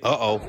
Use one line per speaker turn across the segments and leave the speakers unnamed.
Uh-oh.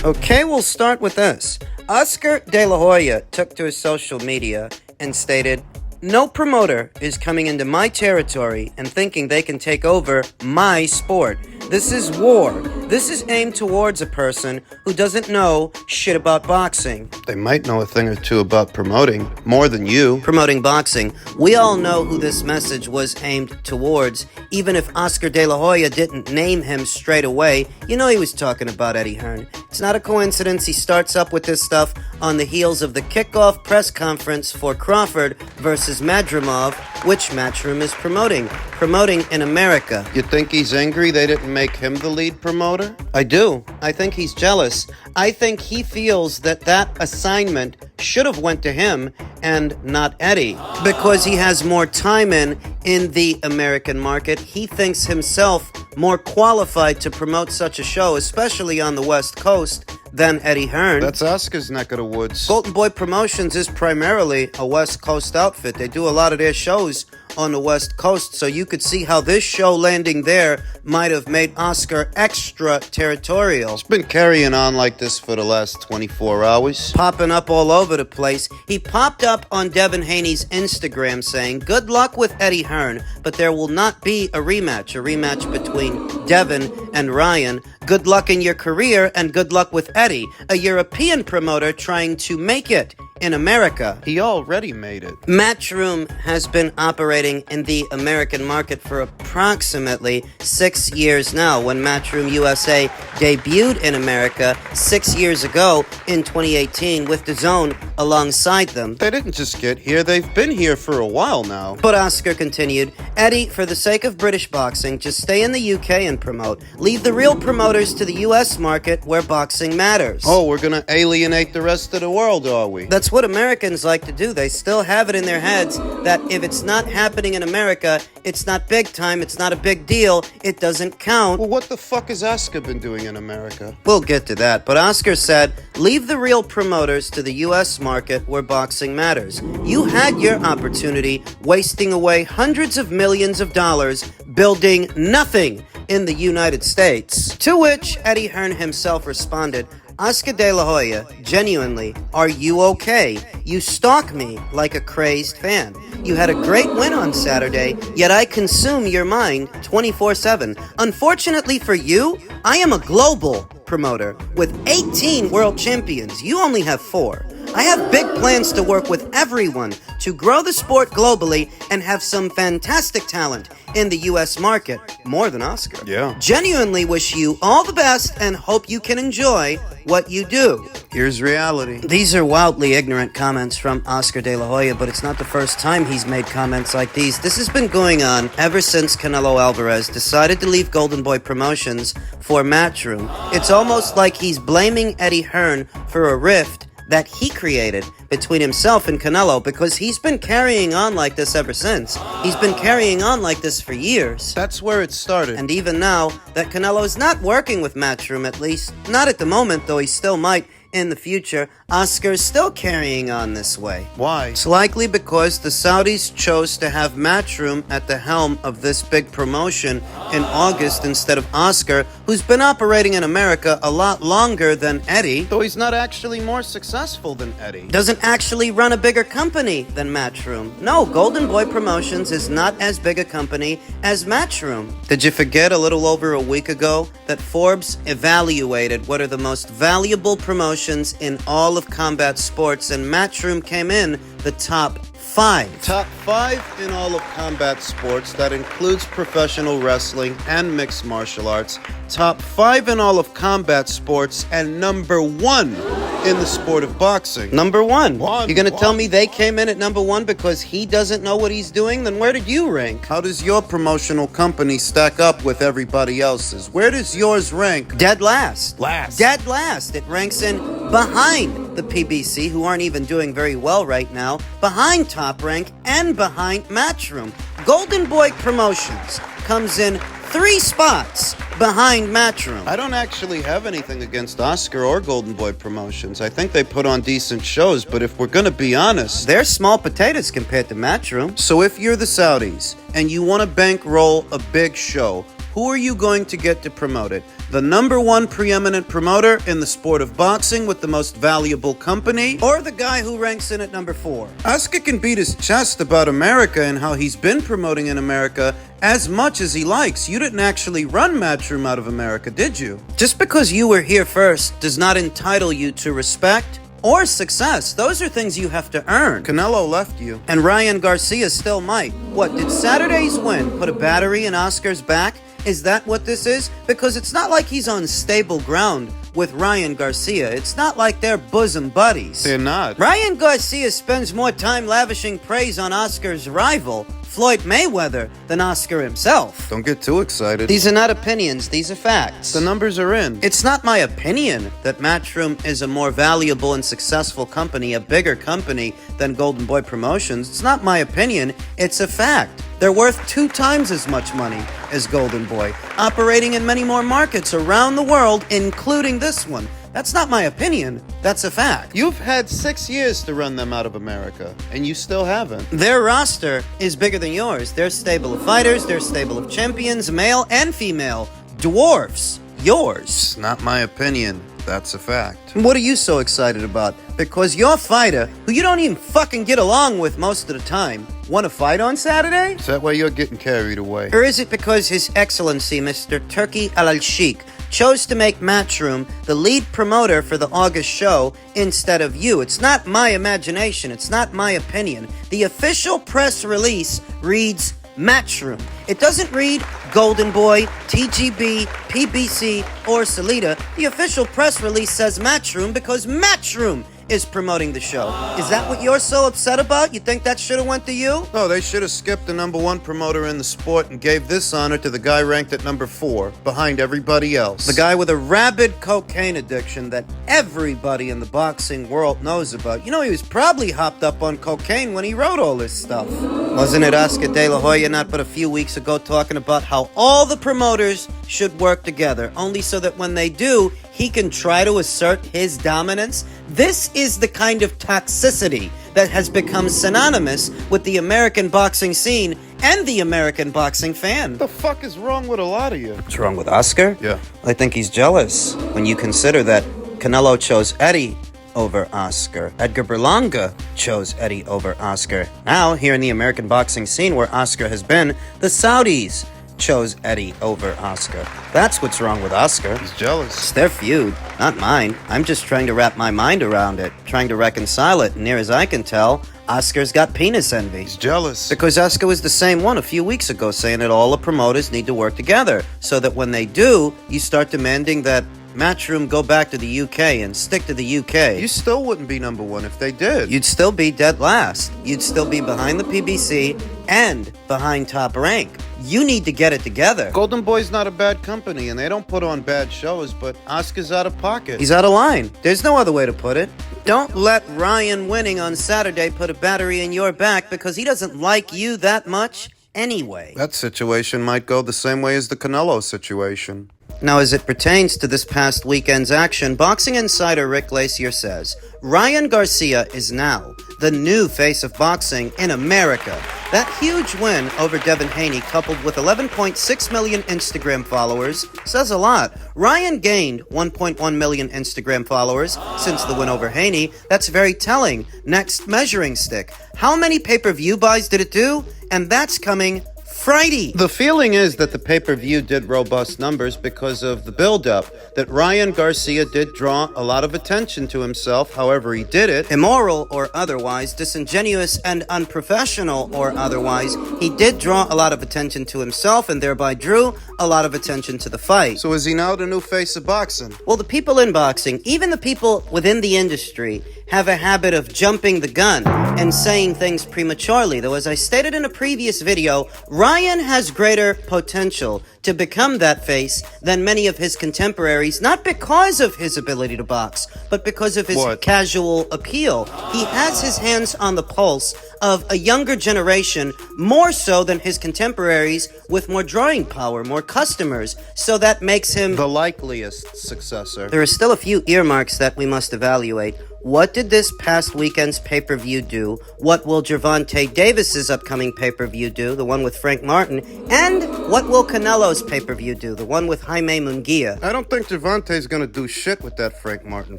Okay, we'll start with this. Oscar De La Hoya took to his social media and stated, "No promoter is coming into my territory and thinking they can take over my sport. This is war. This is aimed towards a person who doesn't know shit about boxing."
They might know a thing or two about promoting, more than you.
Promoting boxing. We all know who this message was aimed towards. Even if Oscar De La Hoya didn't name him straight away, you know he was talking about Eddie Hearn. It's not a coincidence he starts up with this stuff on the heels of the kickoff press conference for Crawford versus Madrimov, which Matchroom is promoting. Promoting in America.
You think he's angry they didn't make him the lead promoter?
I do. I think he's jealous. I think he feels that assignment should have went to him and not Eddie. Because he has more time in the American market, he thinks himself more qualified to promote such a show, especially on the West Coast, than Eddie Hearn.
That's Oscar's neck of the woods.
Golden Boy Promotions is primarily a West Coast outfit. They do a lot of their shows on the West Coast, so you could see how this show landing there might have made Oscar extra territorial.
He's been carrying on like this for the last 24 hours.
Popping up all over the place. He popped up on Devin Haney's Instagram saying, "Good luck with Eddie Hearn, but there will not be a rematch between Devin and Ryan. Good luck in your career and good luck with Eddie, a European promoter trying to make it in America."
He already made it.
Matchroom has been operating in the American market for approximately 6 years now. When Matchroom USA debuted in America 6 years ago in 2018 with DAZN alongside them.
They didn't just get here, they've been here for a while now.
But Oscar continued, "Eddie, for the sake of British boxing, just stay in the UK and promote. Leave the real promoters to the US market where boxing matters."
Oh, we're gonna alienate the rest of the world, are we?
That's what Americans like to do. They still have it in their heads that if it's not happening in America, it's not big time, it's not a big deal, it doesn't count.
Well, what the fuck has Oscar been doing in America?
We'll get to that, but Oscar said, "Leave the real promoters to the US market where boxing matters. You had your opportunity wasting away hundreds of millions of dollars building nothing in the United States." To which Eddie Hearn himself responded, "Oscar De La Hoya, genuinely, are you okay? You stalk me like a crazed fan. You had a great win on Saturday, yet I consume your mind 24/7. Unfortunately for you, I am a global promoter with 18 world champions. You only have 4. I have big plans to work with everyone to grow the sport globally and have some fantastic talent in the US market, more than Oscar.
Yeah.
Genuinely wish you all the best and hope you can enjoy what you do."
Here's reality.
These are wildly ignorant comments from Oscar De La Hoya, but it's not the first time he's made comments like these. This has been going on ever since Canelo Alvarez decided to leave Golden Boy Promotions for Matchroom. It's almost like he's blaming Eddie Hearn for a rift that he created between himself and Canelo, because he's been carrying on like this ever since. He's been carrying on like this for years.
That's where it started.
And even now that Canelo's not working with Matchroom, at least not at the moment, though he still might in the future, Oscar's still carrying on this way.
Why?
It's likely because the Saudis chose to have Matchroom at the helm of this big promotion in August instead of Oscar, who's been operating in America a lot longer than Eddie.
Though he's not actually more successful than Eddie.
Doesn't doesn't actually run a bigger company than Matchroom. No, Golden Boy Promotions is not as big a company as Matchroom. Did you forget a little over a week ago that Forbes evaluated what are the most valuable promotions in all of combat sports, and Matchroom came in the top 5.
Top 5 in all of combat sports. That includes professional wrestling and mixed martial arts. Top 5 in all of combat sports, and number 1 in the sport of boxing.
Number 1. You're gonna tell me they came in at number 1 because he doesn't know what he's doing? Then where did you rank?
How does your promotional company stack up with everybody else's? Where does yours rank?
Dead last.
Last.
Dead last. It ranks in behind the PBC, who aren't even doing very well right now, behind Top Rank, and behind Matchroom. Golden Boy Promotions comes in 3 spots behind Matchroom.
I don't actually have anything against Oscar or Golden Boy Promotions. I think they put on decent shows, but if we're gonna be honest,
they're small potatoes compared to Matchroom.
So if you're the Saudis and you want to bankroll a big show, who are you going to get to promote it? The number 1 preeminent promoter in the sport of boxing with the most valuable company?
Or the guy who ranks in at number 4?
Oscar can beat his chest about America and how he's been promoting in America as much as he likes. You didn't actually run Matchroom out of America, did you?
Just because you were here first does not entitle you to respect or success. Those are things you have to earn.
Canelo left you.
And Ryan Garcia still might. What, did Saturday's win put a battery in Oscar's back? Is that what this is? Because it's not like he's on stable ground with Ryan Garcia. It's not like they're bosom buddies.
They're not.
Ryan Garcia spends more time lavishing praise on Oscar's rival, Floyd Mayweather, than Oscar himself.
Don't get too excited.
These are not opinions, these are facts.
The numbers are in.
It's not my opinion that Matchroom is a more valuable and successful company, a bigger company than Golden Boy Promotions. It's not my opinion, it's a fact. They're worth 2 times as much money as Golden Boy, operating in many more markets around the world, including this one. That's not my opinion, that's a fact.
You've had 6 years to run them out of America, and you still haven't.
Their roster is bigger than yours. Their stable of fighters, their stable of champions, male and female, dwarfs yours.
It's not my opinion, that's a fact.
What are you so excited about? Because your fighter, who you don't even fucking get along with most of the time, won a fight on Saturday?
Is that why you're getting carried away?
Or is it because His Excellency Mr. Turki Al-Sheikh chose to make Matchroom the lead promoter for the August show instead of you? It's not my imagination. It's not my opinion. The official press release reads Matchroom. It doesn't read Golden Boy, TGB, PBC, or Salida. The official press release says Matchroom because Matchroom is promoting the show. Is that what you're so upset about? You think that should have went to you?
No, they should have skipped the number 1 promoter in the sport and gave this honor to the guy ranked at number 4, behind everybody else.
The guy with a rabid cocaine addiction that everybody in the boxing world knows about. You know, he was probably hopped up on cocaine when he wrote all this stuff. Wasn't it Oscar De La Hoya not but a few weeks ago talking about how all the promoters should work together, only so that when they do, he can try to assert his dominance? This is the kind of toxicity that has become synonymous with the American boxing scene and the American boxing fan.
What the fuck is wrong with a lot of you?
What's wrong with Oscar?
Yeah.
I think he's jealous when you consider that Canelo chose Eddie over Oscar. Edgar Berlanga chose Eddie over Oscar. Now, here in the American boxing scene where Oscar has been, the Saudis chose Eddie over Oscar. That's what's wrong with Oscar.
He's jealous.
It's their feud, not mine. I'm just trying to wrap my mind around it, trying to reconcile it. And near as I can tell, Oscar's got penis envy.
He's jealous.
Because Oscar was the same one a few weeks ago, saying that all the promoters need to work together, so that when they do, you start demanding that Matchroom go back to the UK and stick to the UK.
You still wouldn't be number 1 if they did.
You'd still be dead last. You'd still be behind the PBC and behind Top Rank. You need to get it together.
Golden Boy's not a bad company, and they don't put on bad shows, but Oscar's out of pocket.
He's out of line. There's no other way to put it. Don't let Ryan winning on Saturday put a battery in your back because he doesn't like you that much anyway.
That situation might go the same way as the Canelo situation.
Now, as it pertains to this past weekend's action, Boxing Insider Rick Glacier says, Ryan Garcia is now the new face of boxing in America. That huge win over Devin Haney, coupled with 11.6 million Instagram followers, says a lot. Ryan gained 1.1 million Instagram followers since the win over Haney. That's very telling. Next measuring stick. How many pay-per-view buys did it do? And that's coming Friday.
The feeling is that the pay-per-view did robust numbers because of the build-up, that Ryan Garcia did draw a lot of attention to himself, however he did it.
Immoral or otherwise, disingenuous and unprofessional or otherwise, he did draw a lot of attention to himself and thereby drew a lot of attention to the fight.
So is he now the new face of boxing?
Well, the people in boxing, even the people within the industry, have a habit of jumping the gun and saying things prematurely. Though, as I stated in a previous video, Ryan has greater potential to become that face than many of his contemporaries, not because of his ability to box, but because of his casual appeal. He has his hands on the pulse of a younger generation, more so than his contemporaries, with more drawing power, more customers, so that makes him
the likeliest successor.
There are still a few earmarks that we must evaluate. What did this past weekend's pay-per-view do? What will Gervonta Davis's upcoming pay-per-view do, the one with Frank Martin? And what will Canelo's pay-per-view do, the one with Jaime Munguia?
I don't think Gervonta's gonna do shit with that Frank Martin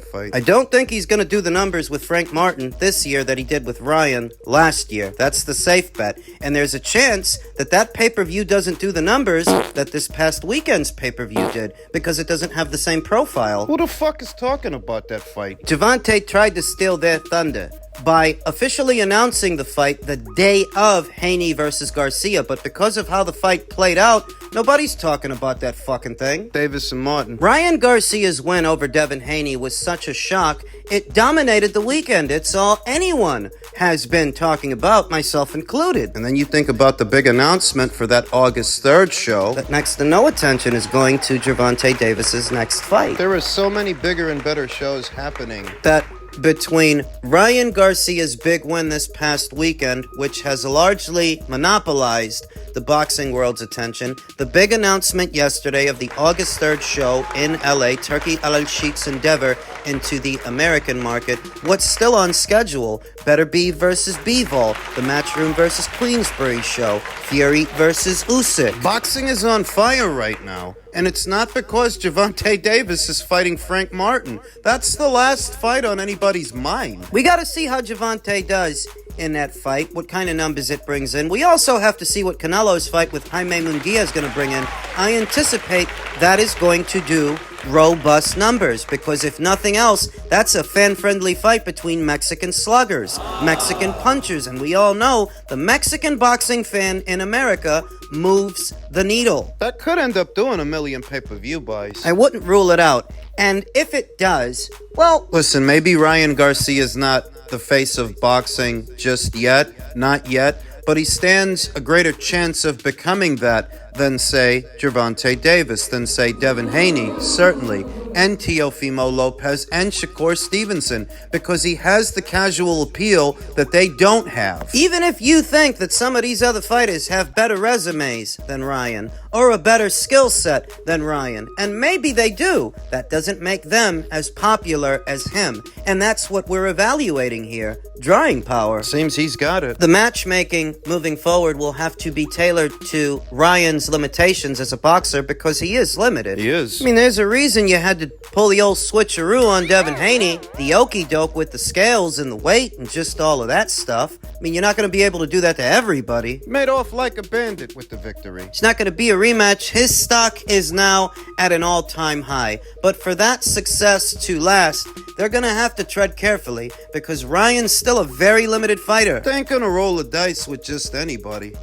fight.
I don't think he's gonna do the numbers with Frank Martin this year that he did with Ryan last year. That's the safe bet. And there's a chance that that pay-per-view doesn't do the numbers that this past weekend's pay-per-view did, because it doesn't have the same profile.
Who the fuck is talking about that fight?
Gervonta tried to steal their thunder by officially announcing the fight the day of Haney versus Garcia, but because of how the fight played out, nobody's talking about that fucking thing.
Davis and Martin.
Ryan Garcia's win over Devin Haney was such a shock, it dominated the weekend. It's all anyone has been talking about, myself included.
And then you think about the big announcement for that August 3rd show.
That next to no attention is going to Gervonta Davis's next fight.
There are so many bigger and better shows happening.
That between Ryan Garcia's big win this past weekend, which has largely monopolized the boxing world's attention, the big announcement yesterday of the August 3rd show in LA, Turki Al-Sheik's endeavor into the American market, what's still on schedule, Beterbiev versus Bivol, the Matchroom versus Queensbury show, Fury versus Usyk.
Boxing is on fire right now. And it's not because Gervonta Davis is fighting Frank Martin. That's the last fight on anybody's mind.
We got to see how Gervonta does in that fight, what kind of numbers it brings in. We also have to see what Canelo's fight with Jaime Munguia is going to bring in. I anticipate that is going to do robust numbers, because if nothing else, that's a fan-friendly fight between Mexican sluggers, Mexican punchers, and we all know the Mexican boxing fan in America moves the needle.
That could end up doing 1 million pay-per-view buys.
I wouldn't rule it out. And if it does, well,
listen, maybe Ryan Garcia's not the face of boxing just yet, not yet, but he stands a greater chance of becoming that than, say, Gervonta Davis, than, say, Devin Haney, certainly, and Teofimo Lopez and Shakur Stevenson, because he has the casual appeal that they don't have.
Even if you think that some of these other fighters have better resumes than Ryan, or a better skill set than Ryan, and maybe they do, that doesn't make them as popular as him. And that's what we're evaluating here, drawing power.
Seems he's got it.
The matchmaking moving forward will have to be tailored to Ryan's limitations as a boxer, because he is limited.
He is.
I mean, there's a reason you had to pull the old switcheroo on Devin Haney, the okie doke with the scales and the weight and just all of that stuff. I mean, you're not going to be able to do that to everybody.
Made off like a bandit with the victory.
It's not going to be a rematch. His stock is now at an all-time high. But for that success to last, they're going to have to tread carefully, because Ryan's still a very limited fighter.
They ain't going to roll the dice with just anybody.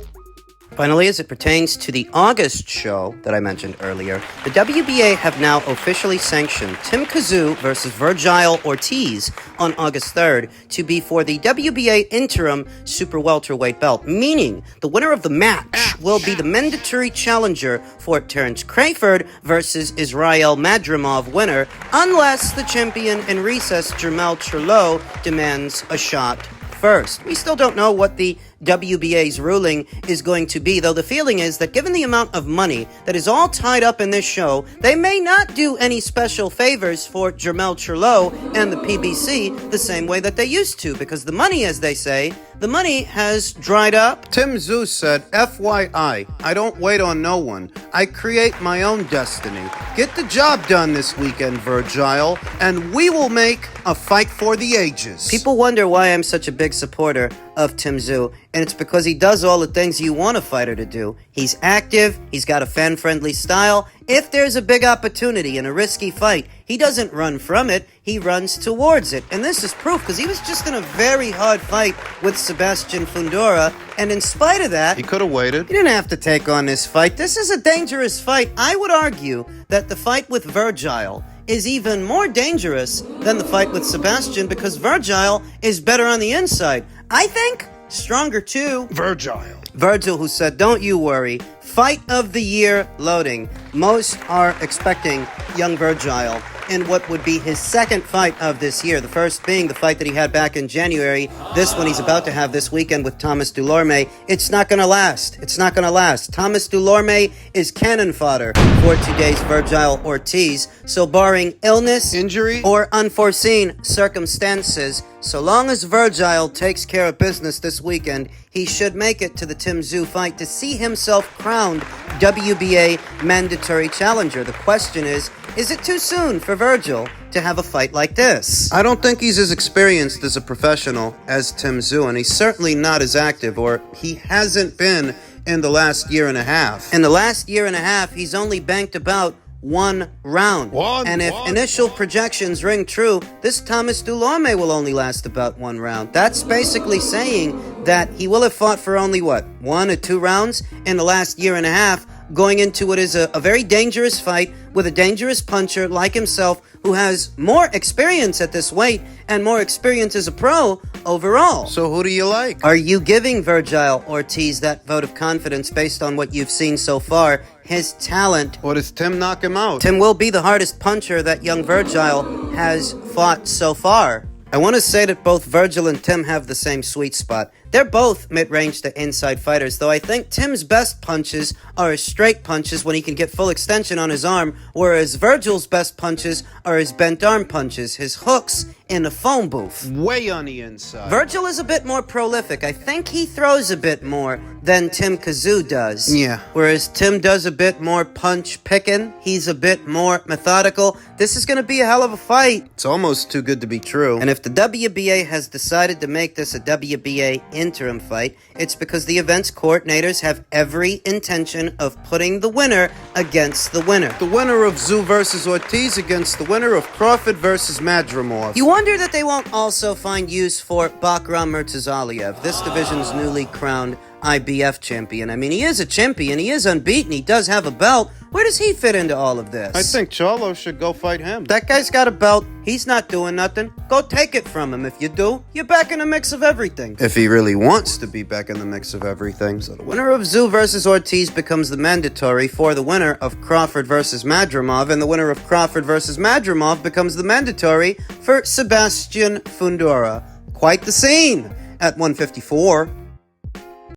Finally, as it pertains to the August show that I mentioned earlier, the WBA have now officially sanctioned Tim Tszyu versus Virgil Ortiz on August 3rd to be for the WBA interim super welterweight belt, meaning the winner of the match will be the mandatory challenger for Terence Crawford versus Israel Madrimov winner, unless the champion in recess, Jermell Charlo, demands a shot first. We still don't know what the WBA's ruling is going to be, though the feeling is that given the amount of money that is all tied up in this show, they may not do any special favors for Jermell Charlo and the PBC the same way that they used to, because the money, as they say, the money has dried up.
Tszyu said, FYI, I don't wait on no one. I create my own destiny. Get the job done this weekend, Virgil, and we will make a fight for the ages.
People wonder why I'm such a big supporter of Tszyu, and it's because he does all the things you want a fighter to do. He's active, he's got a fan-friendly style. If there's a big opportunity in a risky fight, he doesn't run from it, he runs towards it. And this is proof, because he was just in a very hard fight with Sebastian Fundora, and in spite of that,
he could have waited.
He didn't have to take on this fight. This is a dangerous fight. I would argue that the fight with Virgil is even more dangerous than the fight with Sebastian, because Virgil is better on the inside. I think stronger too. Virgil, who said, don't you worry, fight of the year loading. Most are expecting young Virgil in what would be his second fight of this year. The first being the fight that he had back in January. This one he's about to have this weekend with Thomas Dulorme. It's not going to last. It's not going to last. Thomas Dulorme is cannon fodder for today's Virgil Ortiz. So barring illness,
injury,
or unforeseen circumstances, so long as Virgil takes care of business this weekend, he should make it to the Tszyu fight to see himself crowned WBA mandatory challenger. The question is it too soon for Virgil to have a fight like this?
I don't think he's as experienced as a professional as Tszyu, and he's certainly not as active, or he hasn't been in the last year and a half.
In the last year and a half, he's only banked about one round. And if initial projections ring true, this Thomas Dulorme will only last about one round. That's basically saying that he will have fought for only, 1 or 2 rounds in the last year and a half, going into what is a very dangerous fight with a dangerous puncher like himself, who has more experience at this weight and more experience as a pro overall.
So who do you like?
Are you giving Virgil Ortiz that vote of confidence based on what you've seen so far, his talent?
Or does Tim knock him out?
Tim will be the hardest puncher that young Virgil has fought so far. I want to say that both Virgil and Tim have the same sweet spot. They're both mid-range to inside fighters, though I think Tim's best punches are his straight punches when he can get full extension on his arm, whereas Virgil's best punches are his bent arm punches, his hooks in the phone booth.
Way on the inside.
Virgil is a bit more prolific. I think he throws a bit more than Tim Tszyu does.
Yeah.
Whereas Tim does a bit more punch picking. He's a bit more methodical. This is going to be a hell of a fight.
It's almost too good to be true.
And if the WBA has decided to make this a WBA interim fight, it's because the event's coordinators have every intention of putting the winner against the winner.
The winner of Tszyu versus Ortiz against the winner of Crawford versus Madrimov.
You wonder that they won't also find use for Bakram Murtazaliev, this division's newly crowned IBF champion. I mean, he is a champion, he is unbeaten, he does have a belt. Where does he fit into all of this?
I think Charlo should go fight him.
That guy's got a belt, he's not doing nothing. Go take it from him. If you do, you're back in the mix of everything.
If he really wants to be back in the mix of everything.
So the winner of Tszyu versus Ortiz becomes the mandatory for the winner of Crawford versus Madrimov, and the winner of Crawford versus Madrimov becomes the mandatory for Sebastian Fundora. Quite the scene at 154.